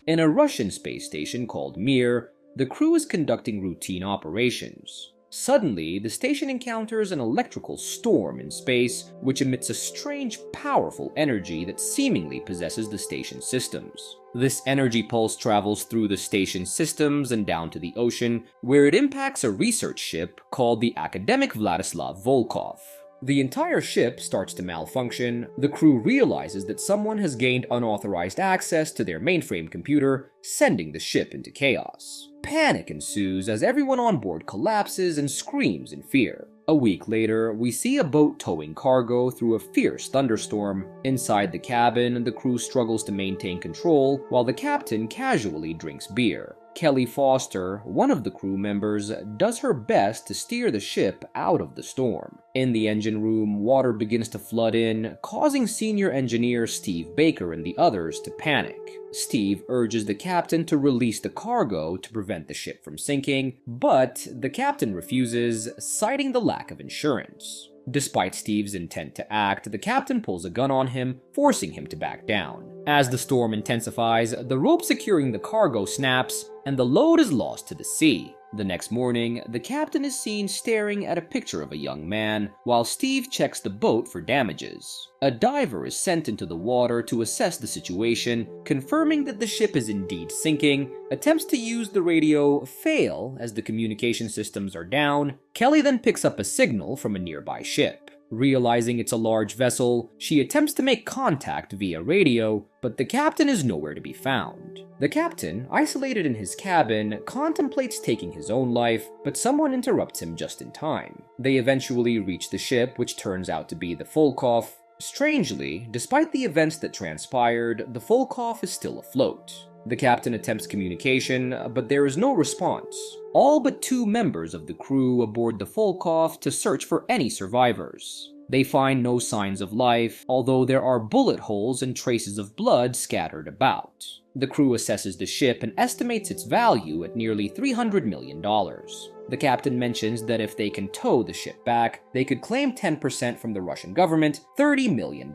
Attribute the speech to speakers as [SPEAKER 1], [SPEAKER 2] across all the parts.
[SPEAKER 1] In a Russian space station called Mir, the crew is conducting routine operations. Suddenly, the station encounters an electrical storm in space, which emits a strange, powerful energy that seemingly possesses the station's systems. This energy pulse travels through the station's systems and down to the ocean, where it impacts a research ship called the Academic Vladislav Volkov. The entire ship starts to malfunction. The crew realizes that someone has gained unauthorized access to their mainframe computer, sending the ship into chaos. Panic ensues as everyone on board collapses and screams in fear. A week later, we see a boat towing cargo through a fierce thunderstorm. Inside the cabin, the crew struggles to maintain control, while the captain casually drinks beer. Kelly Foster, one of the crew members, does her best to steer the ship out of the storm. In the engine room, water begins to flood in, causing senior engineer Steve Baker and the others to panic. Steve urges the captain to release the cargo to prevent the ship from sinking, but the captain refuses, citing the lack of insurance. Despite Steve's intent to act, the captain pulls a gun on him, forcing him to back down. As the storm intensifies, the rope securing the cargo snaps, and the load is lost to the sea. The next morning, the captain is seen staring at a picture of a young man, while Steve checks the boat for damages. A diver is sent into the water to assess the situation, confirming that the ship is indeed sinking. Attempts to use the radio fail as the communication systems are down. Kelly then picks up a signal from a nearby ship. Realizing it's a large vessel, she attempts to make contact via radio, but the captain is nowhere to be found. The captain, isolated in his cabin, contemplates taking his own life, but someone interrupts him just in time. They eventually reach the ship, which turns out to be the Volkov. Strangely, despite the events that transpired, the Volkov is still afloat. The captain attempts communication, but there is no response. All but 2 members of the crew aboard the Volkov to search for any survivors. They find no signs of life, although there are bullet holes and traces of blood scattered about. The crew assesses the ship and estimates its value at nearly $300 million. The captain mentions that if they can tow the ship back, they could claim 10% from the Russian government, $30 million.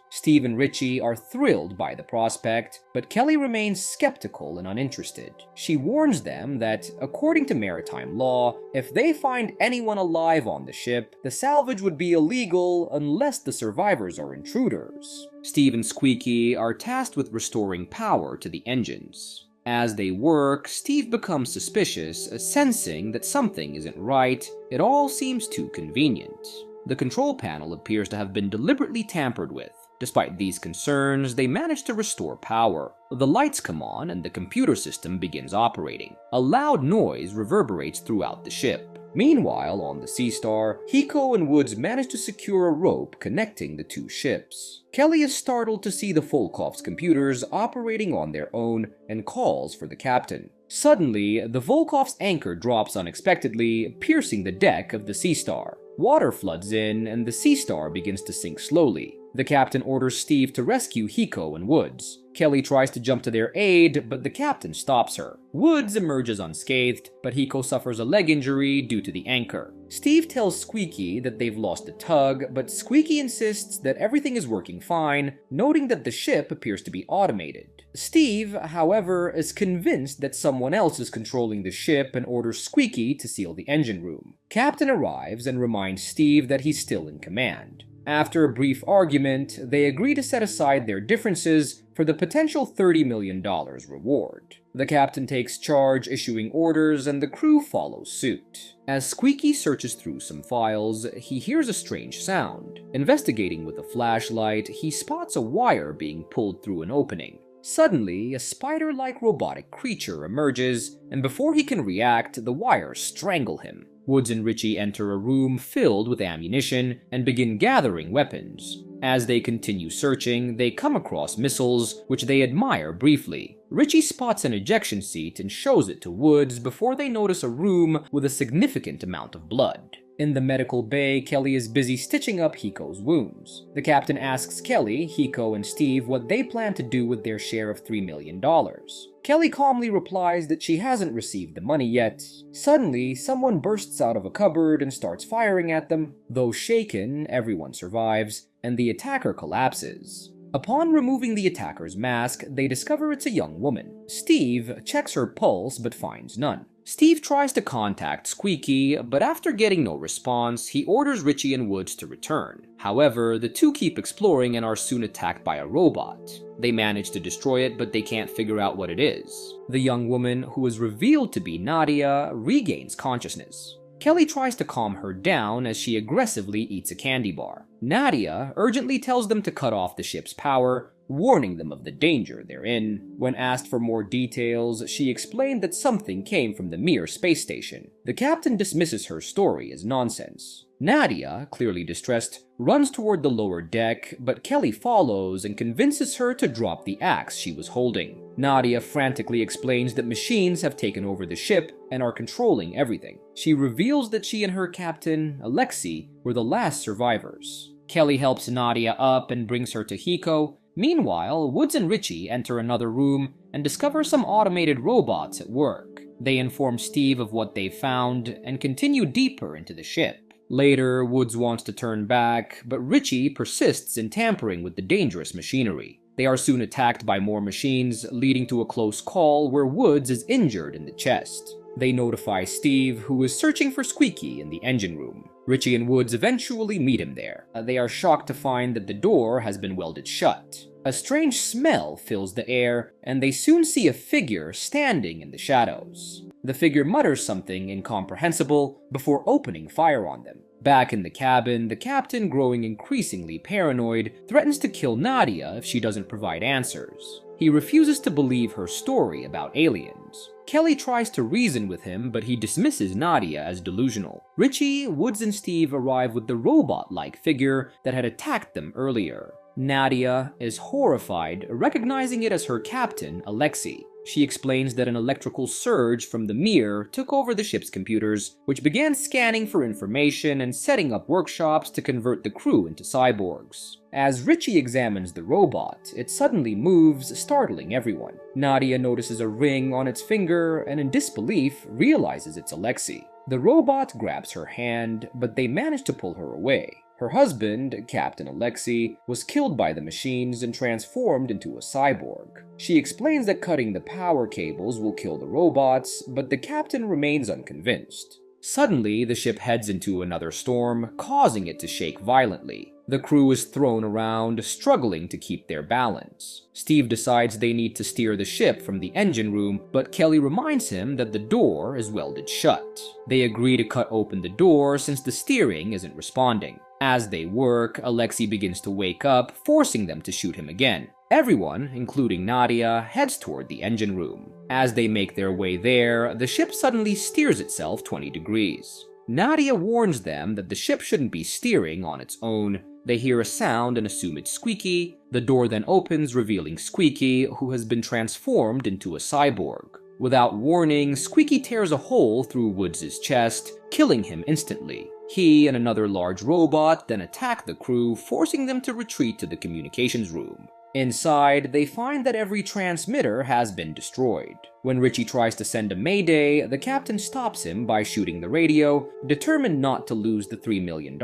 [SPEAKER 1] Steve and Richie are thrilled by the prospect, but Kelly remains skeptical and uninterested. She warns them that, according to maritime law, if they find anyone alive on the ship, the salvage would be illegal unless the survivors are intruders. Steve and Squeaky are tasked with restoring power to the engines. As they work, Steve becomes suspicious, sensing that something isn't right. It all seems too convenient. The control panel appears to have been deliberately tampered with. Despite these concerns, they manage to restore power. The lights come on and the computer system begins operating. A loud noise reverberates throughout the ship. Meanwhile, on the Sea Star, Hiko and Woods manage to secure a rope connecting the 2 ships. Kelly is startled to see the Volkov's computers operating on their own and calls for the captain. Suddenly, the Volkov's anchor drops unexpectedly, piercing the deck of the Sea Star. Water floods in, and the Sea Star begins to sink slowly. The captain orders Steve to rescue Hiko and Woods. Kelly tries to jump to their aid, but the captain stops her. Woods emerges unscathed, but Hiko suffers a leg injury due to the anchor. Steve tells Squeaky that they've lost the tug, but Squeaky insists that everything is working fine, noting that the ship appears to be automated. Steve, however, is convinced that someone else is controlling the ship and orders Squeaky to seal the engine room. Captain arrives and reminds Steve that he's still in command. After a brief argument, they agree to set aside their differences for the potential $30 million reward. The captain takes charge, issuing orders, and the crew follows suit. As Squeaky searches through some files, he hears a strange sound. Investigating with a flashlight, he spots a wire being pulled through an opening. Suddenly, a spider-like robotic creature emerges, and before he can react, the wires strangle him. Woods and Richie enter a room filled with ammunition and begin gathering weapons. As they continue searching, they come across missiles, which they admire briefly. Richie spots an ejection seat and shows it to Woods before they notice a room with a significant amount of blood. In the medical bay, Kelly is busy stitching up Hiko's wounds. The captain asks Kelly, Hiko, and Steve what they plan to do with their share of $3 million. Kelly calmly replies that she hasn't received the money yet. Suddenly, someone bursts out of a cupboard and starts firing at them. Though shaken, everyone survives, and the attacker collapses. Upon removing the attacker's mask, they discover it's a young woman. Steve checks her pulse but finds none. Steve tries to contact Squeaky, but after getting no response, he orders Richie and Woods to return. However, the two keep exploring and are soon attacked by a robot. They manage to destroy it, but they can't figure out what it is. The young woman, who is revealed to be Nadia, regains consciousness. Kelly tries to calm her down as she aggressively eats a candy bar. Nadia urgently tells them to cut off the ship's power, warning them of the danger they're in. When asked for more details, she explained that something came from the Mir space station. The captain dismisses her story as nonsense. Nadia, clearly distressed, runs toward the lower deck, but Kelly follows and convinces her to drop the axe she was holding. Nadia frantically explains that machines have taken over the ship and are controlling everything. She reveals that she and her captain, Alexei, were the last survivors. Kelly helps Nadia up and brings her to Hiko. Meanwhile, Woods and Richie enter another room and discover some automated robots at work. They inform Steve of what they found and continue deeper into the ship. Later, Woods wants to turn back, but Richie persists in tampering with the dangerous machinery. They are soon attacked by more machines, leading to a close call where Woods is injured in the chest. They notify Steve, who is searching for Squeaky in the engine room. Richie and Woods eventually meet him there. They are shocked to find that the door has been welded shut. A strange smell fills the air, and they soon see a figure standing in the shadows. The figure mutters something incomprehensible before opening fire on them. Back in the cabin, the captain, growing increasingly paranoid, threatens to kill Nadia if she doesn't provide answers. He refuses to believe her story about aliens. Kelly tries to reason with him, but he dismisses Nadia as delusional. Richie, Woods, and Steve arrive with the robot-like figure that had attacked them earlier. Nadia is horrified, recognizing it as her captain, Alexei. She explains that an electrical surge from the Mir took over the ship's computers, which began scanning for information and setting up workshops to convert the crew into cyborgs. As Richie examines the robot, it suddenly moves, startling everyone. Nadia notices a ring on its finger and in disbelief realizes it's Alexei. The robot grabs her hand, but they manage to pull her away. Her husband, Captain Alexei, was killed by the machines and transformed into a cyborg. She explains that cutting the power cables will kill the robots, but the captain remains unconvinced. Suddenly, the ship heads into another storm, causing it to shake violently. The crew is thrown around, struggling to keep their balance. Steve decides they need to steer the ship from the engine room, but Kelly reminds him that the door is welded shut. They agree to cut open the door since the steering isn't responding. As they work, Alexei begins to wake up, forcing them to shoot him again. Everyone, including Nadia, heads toward the engine room. As they make their way there, the ship suddenly steers itself 20 degrees. Nadia warns them that the ship shouldn't be steering on its own. They hear a sound and assume it's Squeaky. The door then opens, revealing Squeaky, who has been transformed into a cyborg. Without warning, Squeaky tears a hole through Woods' chest, killing him instantly. He and another large robot then attack the crew, forcing them to retreat to the communications room. Inside, they find that every transmitter has been destroyed. When Richie tries to send a mayday, the captain stops him by shooting the radio, determined not to lose the $3 million.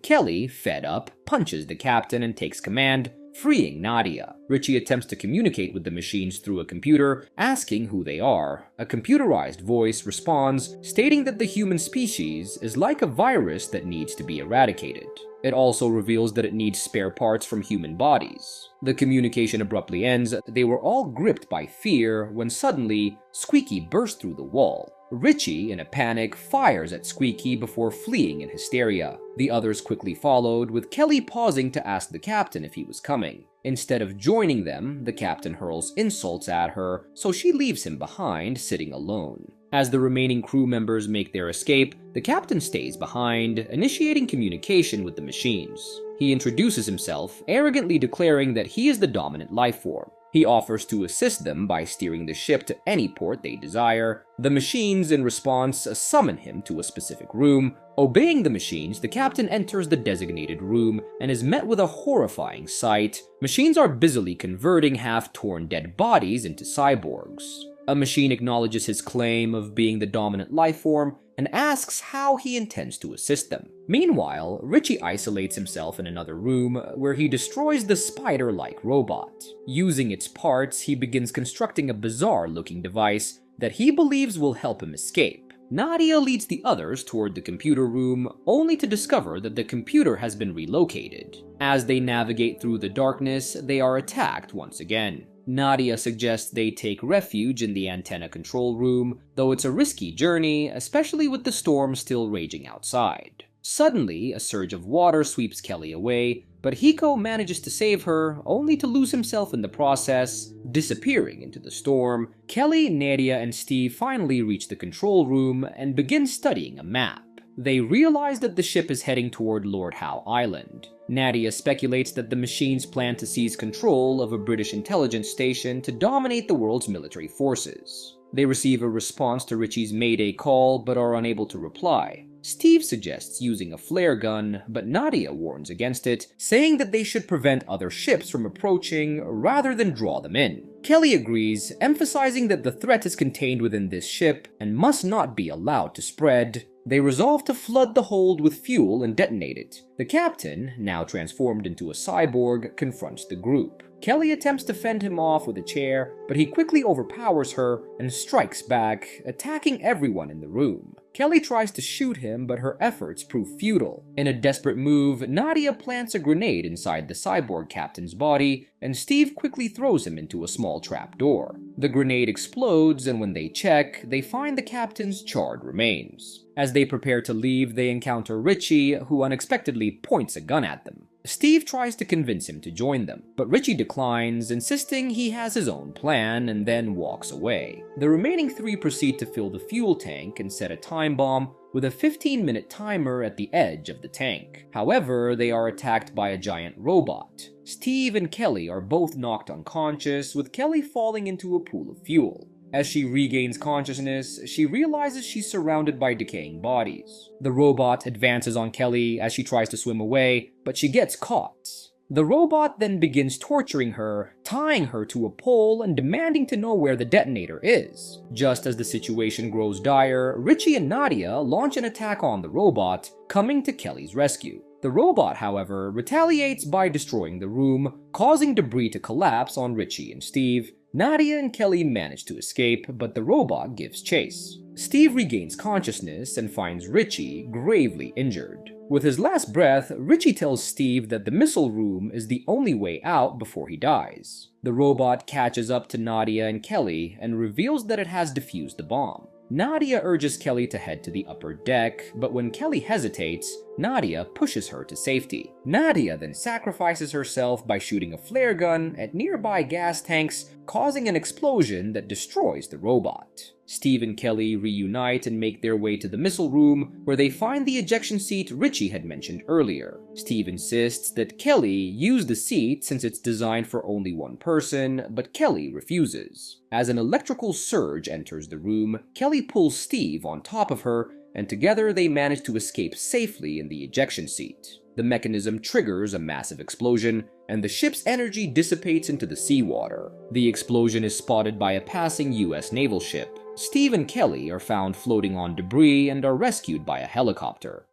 [SPEAKER 1] Kelly, fed up, punches the captain and takes command, freeing Nadia. Richie attempts to communicate with the machines through a computer, asking who they are. A computerized voice responds, stating that the human species is like a virus that needs to be eradicated. It also reveals that it needs spare parts from human bodies. The communication abruptly ends. They were all gripped by fear when suddenly, Squeaky bursts through the wall. Richie, in a panic, fires at Squeaky before fleeing in hysteria. The others quickly followed, with Kelly pausing to ask the captain if he was coming. Instead of joining them, the captain hurls insults at her, so she leaves him behind, sitting alone. As the remaining crew members make their escape, the captain stays behind, initiating communication with the machines. He introduces himself, arrogantly declaring that he is the dominant life form. He offers to assist them by steering the ship to any port they desire. The machines, in response, summon him to a specific room. Obeying the machines, the captain enters the designated room and is met with a horrifying sight. Machines are busily converting half-torn dead bodies into cyborgs. A machine acknowledges his claim of being the dominant life form and asks how he intends to assist them. Meanwhile, Richie isolates himself in another room where he destroys the spider-like robot. Using its parts, he begins constructing a bizarre-looking device that he believes will help him escape. Nadia leads the others toward the computer room, only to discover that the computer has been relocated. As they navigate through the darkness, they are attacked once again. Nadia suggests they take refuge in the antenna control room, though it's a risky journey, especially with the storm still raging outside. Suddenly, a surge of water sweeps Kelly away, but Hiko manages to save her, only to lose himself in the process, disappearing into the storm. Kelly, Nadia, and Steve finally reach the control room and begin studying a map. They realize that the ship is heading toward Lord Howe Island. Nadia speculates that the machines plan to seize control of a British intelligence station to dominate the world's military forces. They receive a response to Richie's Mayday call but are unable to reply. Steve suggests using a flare gun, but Nadia warns against it, saying that they should prevent other ships from approaching rather than draw them in. Kelly agrees, emphasizing that the threat is contained within this ship and must not be allowed to spread. They resolve to flood the hold with fuel and detonate it. The captain, now transformed into a cyborg, confronts the group. Kelly attempts to fend him off with a chair, but he quickly overpowers her and strikes back, attacking everyone in the room. Kelly tries to shoot him, but her efforts prove futile. In a desperate move, Nadia plants a grenade inside the cyborg captain's body, and Steve quickly throws him into a small trapdoor. The grenade explodes, and when they check, they find the captain's charred remains. As they prepare to leave, they encounter Richie, who unexpectedly points a gun at them. Steve tries to convince him to join them, but Richie declines, insisting he has his own plan, and then walks away. The remaining three proceed to fill the fuel tank and set a time bomb with a 15-minute timer at the edge of the tank. However, they are attacked by a giant robot. Steve and Kelly are both knocked unconscious, with Kelly falling into a pool of fuel. As she regains consciousness, she realizes she's surrounded by decaying bodies. The robot advances on Kelly as she tries to swim away, but she gets caught. The robot then begins torturing her, tying her to a pole and demanding to know where the detonator is. Just as the situation grows dire, Richie and Nadia launch an attack on the robot, coming to Kelly's rescue. The robot, however, retaliates by destroying the room, causing debris to collapse on Richie and Steve. Nadia and Kelly manage to escape, but the robot gives chase. Steve regains consciousness and finds Richie gravely injured. With his last breath, Richie tells Steve that the missile room is the only way out before he dies. The robot catches up to Nadia and Kelly and reveals that it has defused the bomb. Nadia urges Kelly to head to the upper deck, but when Kelly hesitates, Nadia pushes her to safety. Nadia then sacrifices herself by shooting a flare gun at nearby gas tanks, causing an explosion that destroys the robot. Steve and Kelly reunite and make their way to the missile room, where they find the ejection seat Richie had mentioned earlier. Steve insists that Kelly use the seat since it's designed for only one person, but Kelly refuses. As an electrical surge enters the room, Kelly pulls Steve on top of her, and together they manage to escape safely in the ejection seat. The mechanism triggers a massive explosion, and the ship's energy dissipates into the seawater. The explosion is spotted by a passing US naval ship. Steve and Kelly are found floating on debris and are rescued by a helicopter.